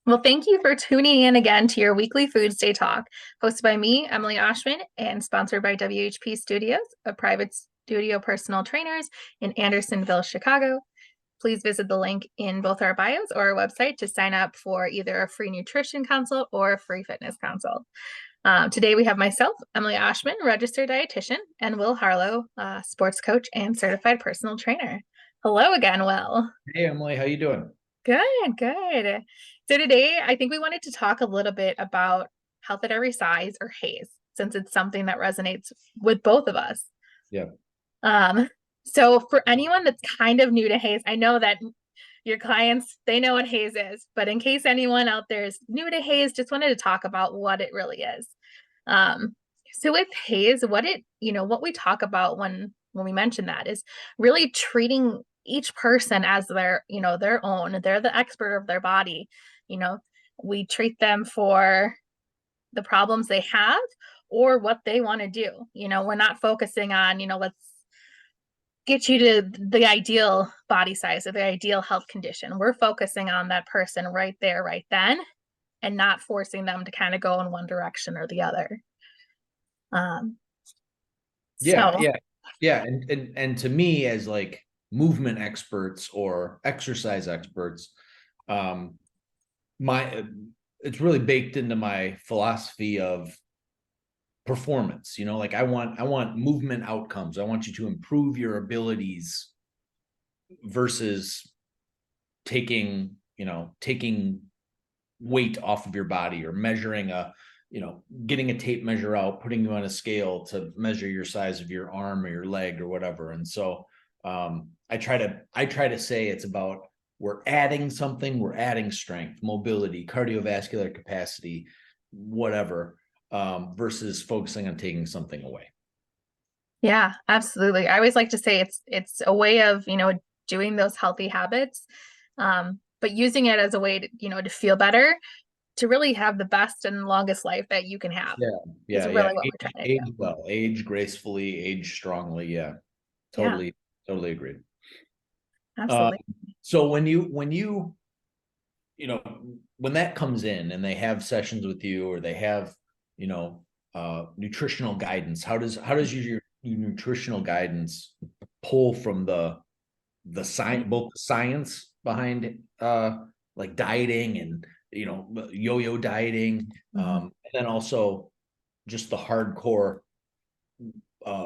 Well, thank you for tuning in again to your weekly Foodsday Talk, hosted by me, Emily Oschmann, and sponsored by WHP Studios, a private studio personal trainers in Andersonville, Chicago. Please visit the link in both our bios or our website to sign up for either a free nutrition consult or a free fitness consult. Today we have myself, Emily Oschmann, registered dietitian, and Will Harlow, sports coach and certified personal trainer. Hello again, Will. Hey Emily, how you doing? Good, good. So today I think we wanted to talk a little bit about health at every size, or HAES, since it's something that resonates with both of us. Yeah. Um, so for anyone that's kind of new to HAES, I know that your clients, they know what HAES is, but in case anyone out there is new to HAES, just wanted to talk about what it really is. Um, so with HAES, what we talk about when we mention that is really treating each person as their own. They're the expert of their body. You know, we treat them for the problems they have or what they want to do. We're not focusing on, let's get you to the ideal body size or the ideal health condition. We're focusing on that person right there, right then, and not forcing them to kind of go in one direction or the other. Um, Yeah, so yeah, yeah. And to me, as like movement experts or exercise experts, um, my it's really baked into my philosophy of performance. Like I want movement outcomes. I want you to improve your abilities versus taking weight off of your body or measuring getting a tape measure out, putting you on a scale to measure your size of your arm or your leg or whatever. And so I try to say it's about, we're adding something, we're adding strength, mobility, cardiovascular capacity, whatever, versus focusing on taking something away. yeah, absolutely. I always like to say it's a way of, doing those healthy habits, but using it as a way to, to feel better, to really have the best and longest life that you can have Yeah, is yeah, yeah. really what we're Age, trying to do. age well, age gracefully, age strongly. Yeah, Yeah, totally agree. Um, absolutely. so you know, when that comes in and they have sessions with you, or they have, you know, nutritional guidance, how does your nutritional guidance pull from the science, both the science behind like dieting and, yo-yo dieting, Mhm. and then also just the hardcore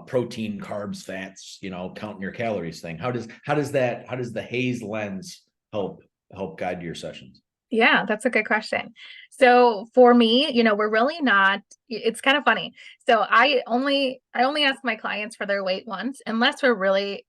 protein, carbs, fats, counting your calories thing. How does the Hayes lens help guide your sessions? Yeah, that's a good question. So for me, we're really not, it's kind of funny. So I only ask my clients for their weight once, unless we're really,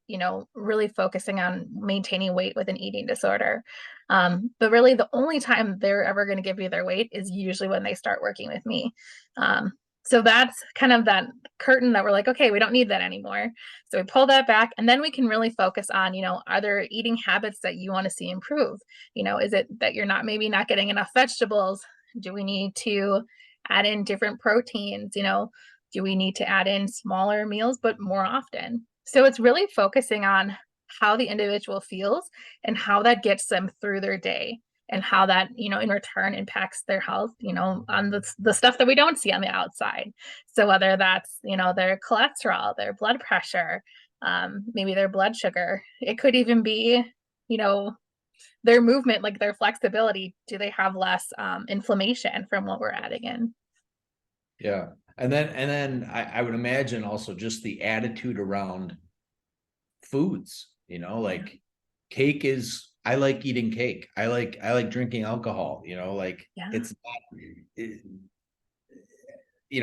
really focusing on maintaining weight with an eating disorder. But really the only time they're ever going to give me their weight is usually when they start working with me. Um, so that's kind of that curtain that we're like, okay, we don't need that anymore. So we pull that back, and then we can really focus on, are there eating habits that you want to see improve? Is it that you're not getting enough vegetables? Do we need to add in different proteins? Do we need to add in smaller meals but more often? So it's really focusing on how the individual feels and how that gets them through their day, and how that, in return impacts their health, on the stuff that we don't see on the outside. So whether that's, their cholesterol, their blood pressure, maybe their blood sugar, it could even be, you know, their movement, like their flexibility. Do they have less inflammation from what we're adding in? Yeah. And then I would imagine also just the attitude around foods, Yeah. like cake is, I like eating cake. I like drinking alcohol, like Yeah. it's not, it,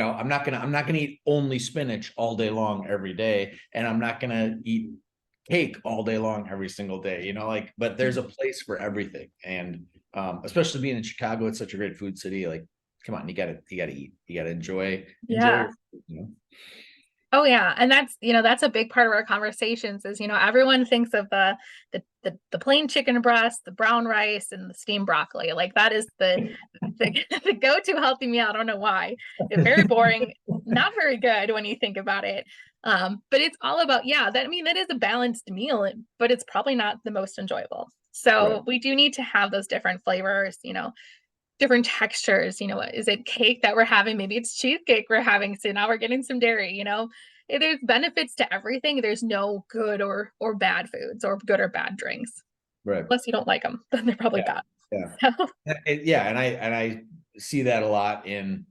I'm not gonna eat only spinach all day long every day, and I'm not gonna eat cake all day long every single day, like, but there's a place for everything. And especially being in Chicago, it's such a great food city. Like, come on, you gotta eat, you gotta enjoy Yeah. your food. Oh yeah, and that's a big part of our conversations is, everyone thinks of the plain chicken breast, the brown rice, and the steamed broccoli. Like that is the go-to healthy meal. I don't know why. It's very boring, not very good when you think about it. But it's all about, yeah, that is a balanced meal, but it's probably not the most enjoyable. Right. So we do need to have those different flavors, different textures. Is it cake that we're having? Maybe it's cheesecake we're having. So now we're getting some dairy. There's benefits to everything. There's no good or bad foods or good or bad drinks. Right. Unless you don't like them, then they're probably Yeah. bad. Yeah. So, Yeah. And I see that a lot in,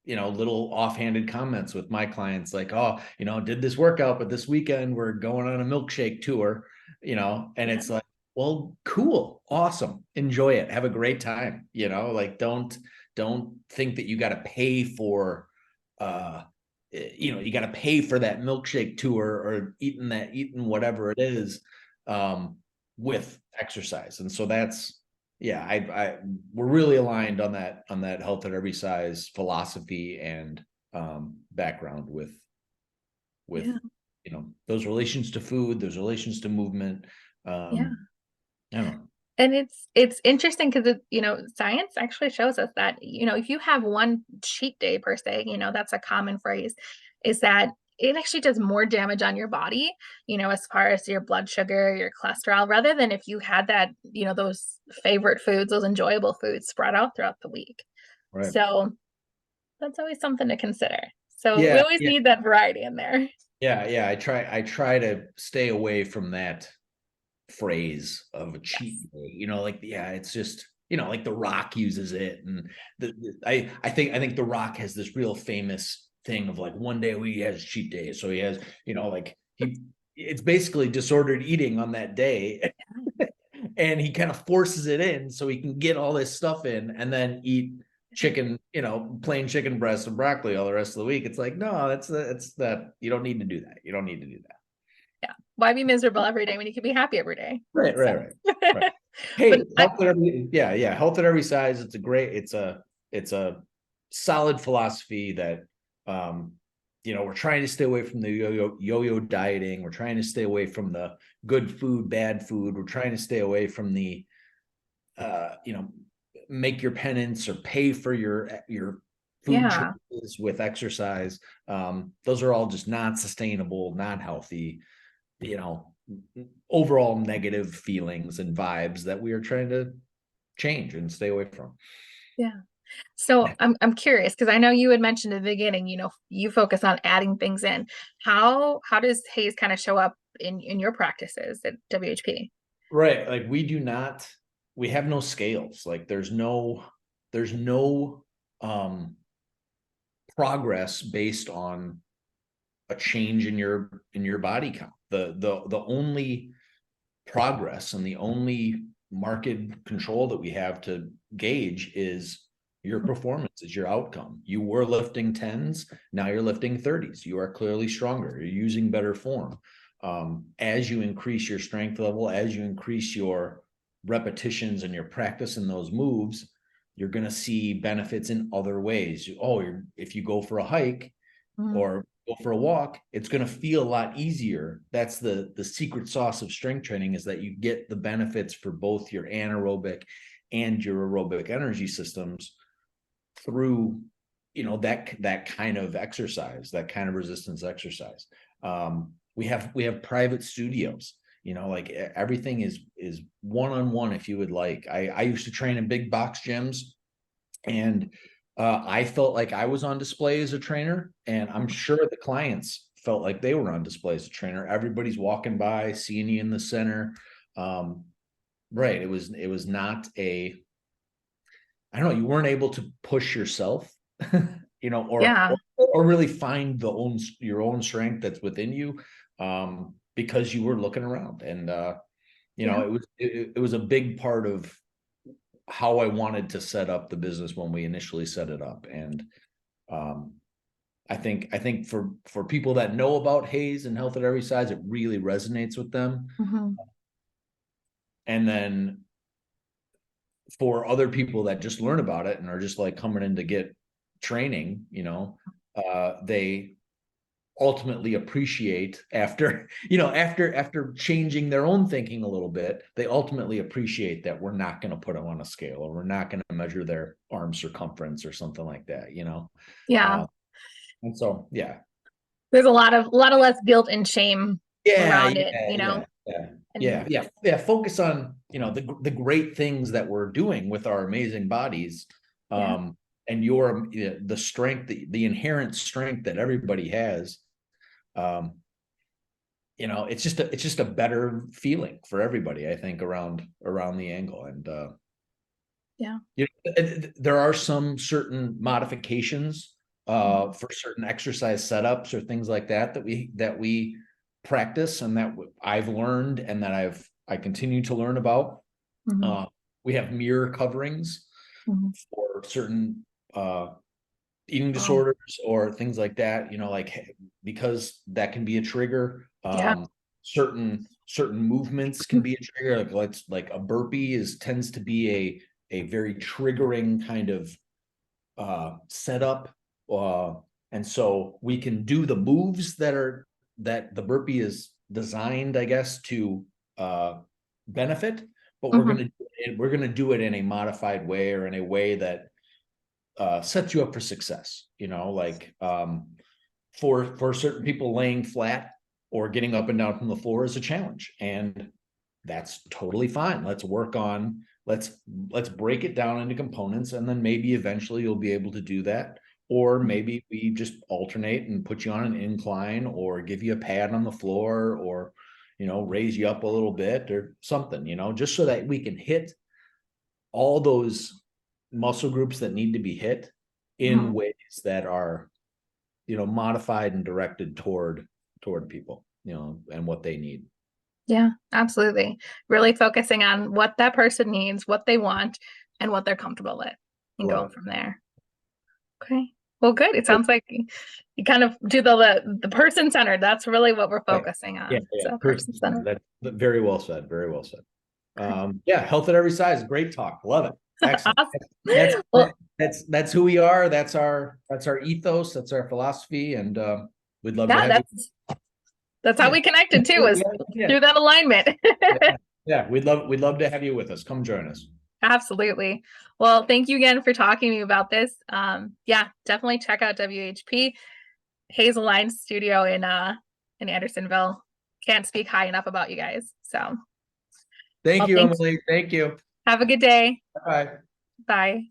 little offhanded comments with my clients, like, oh, did this workout, but this weekend we're going on a milkshake tour, and yeah, it's like, well, cool, awesome, enjoy it, have a great time, like don't think that you got to pay for, you got to pay for that milkshake tour or eating whatever it is, with exercise. And so that's, yeah, we're really aligned on that health at every size philosophy and background with yeah, those relations to food, those relations to movement. yeah. I don't know. And it's interesting because science actually shows us that if you have one cheat day per se, that's a common phrase, is that it actually does more damage on your body, as far as your blood sugar, your cholesterol, rather than if you had that, those favorite foods, those enjoyable foods spread out throughout the week. Right. So that's always something to consider. So we Yeah, always yeah, need that variety in there. yeah. I try to stay away from that phrase of a cheat Yes. day, like, yeah, it's just, like The Rock uses it. And I think The Rock has this real famous thing of like, one day he has cheat days. So he has, like it's basically disordered eating on that day. And he kind of forces it in so he can get all this stuff in and then eat chicken, plain chicken breast and broccoli all the rest of the week. It's like, no, that's that you don't need to do that. You don't need to do that. Yeah. Why be miserable every day when you can be happy every day? Right, So, right, right, right. but Hey, health at every size. It's a solid philosophy that, we're trying to stay away from the yo-yo dieting. We're trying to stay away from the good food, bad food. We're trying to stay away from the, uh, you know, make your penance or pay for your food yeah. choices with exercise. Those are all just not sustainable, not healthy, you know, overall negative feelings and vibes that we are trying to change and stay away from. Yeah. So I'm curious because I know you had mentioned in the beginning, you focus on adding things in. How does HAES kind of show up in your practices at WHP? Right. Like we have no scales. Like there's no progress based on a change in your body count. The only progress and the only market control that we have to gauge is your performance, is your outcome. You were lifting 10s, now you're lifting 30s. You are clearly stronger. You're using better form. As you increase your strength level, as you increase your repetitions and your practice in those moves, you're going to see benefits in other ways. If you go for a hike Mhm. or go for a walk, it's going to feel a lot easier. That's the secret sauce of strength training, is that you get the benefits for both your anaerobic and your aerobic energy systems through that kind of exercise, that kind of resistance exercise. We have private studios, like everything is one-on-one. If you would like, I used to train in big box gyms, and I felt like I was on display as a trainer, and I'm sure the clients felt like they were on display as a trainer. Everybody's walking by, seeing you in the center. Right. It was not I don't know, you weren't able to push yourself, or, Yeah. or really find your own strength that's within you, because you were looking around. And Yeah. it was a big part of how I wanted to set up the business when we initially set it up. And um, I think for people that know about HAES and health at every size, it really resonates with them. Mhm. And then for other people that just learn about it and are just like coming in to get training, they ultimately appreciate, after changing their own thinking a little bit, they ultimately appreciate that we're not going to put them on a scale, or we're not going to measure their arm circumference or something like that. Yeah. uh, and so, yeah. There's a lot of less guilt and shame Yeah, around it, yeah, yeah. Yeah. And Focus on, the great things that we're doing with our amazing bodies. yeah. And the strength, the inherent strength that everybody has. Um, it's just a better feeling for everybody, I think, around the angle. And Yeah. there are some certain modifications Mhm. for certain exercise setups or things like that we practice, and that I've learned, and that I continue to learn about. Mhm. Uh, we have mirror coverings Mhm. for certain eating Oh, disorders or things like that, because that can be a trigger. yeah. Certain movements can be a trigger. Like a burpee tends to be a very triggering kind of setup. And so we can do the moves that the burpee is designed, I guess, to benefit, but Mhm. we're gonna do it in a modified way, or in a way that sets you up for success. Like for certain people, laying flat or getting up and down from the floor is a challenge, and that's totally fine. Let's break it down into components, and then maybe eventually you'll be able to do that. Or maybe we just alternate and put you on an incline, or give you a pad on the floor, or raise you up a little bit or something, just so that we can hit all those muscle groups that need to be hit in Mhm. ways that are modified and directed toward people, and what they need. Yeah, absolutely. Really focusing on what that person needs, what they want, and what they're comfortable with, I and love going it. from there. Okay. Well, good. It sounds like you kind of do the person centered. That's really what we're Right. focusing Yeah, on. yeah. So Person person centered. centered. That's very well said. Very well said. Okay. Yeah, health at every size. Great talk. Love it. Excellent. Awesome. That's Well, that's who we are. That's our ethos. That's our philosophy, and we'd love to yeah, have you. that's how Yeah, we connected too, is yeah, yeah, through that alignment. yeah. Yeah. We'd love to have you with us. Come join us. Absolutely. Well, thank you again for talking to me about this. Yeah, definitely check out WHP Hayes Alliance Studio in Andersonville. Can't speak high enough about you guys. So, Thank well, you, thanks. Emily. Thank you. Have a good day. Bye. Bye.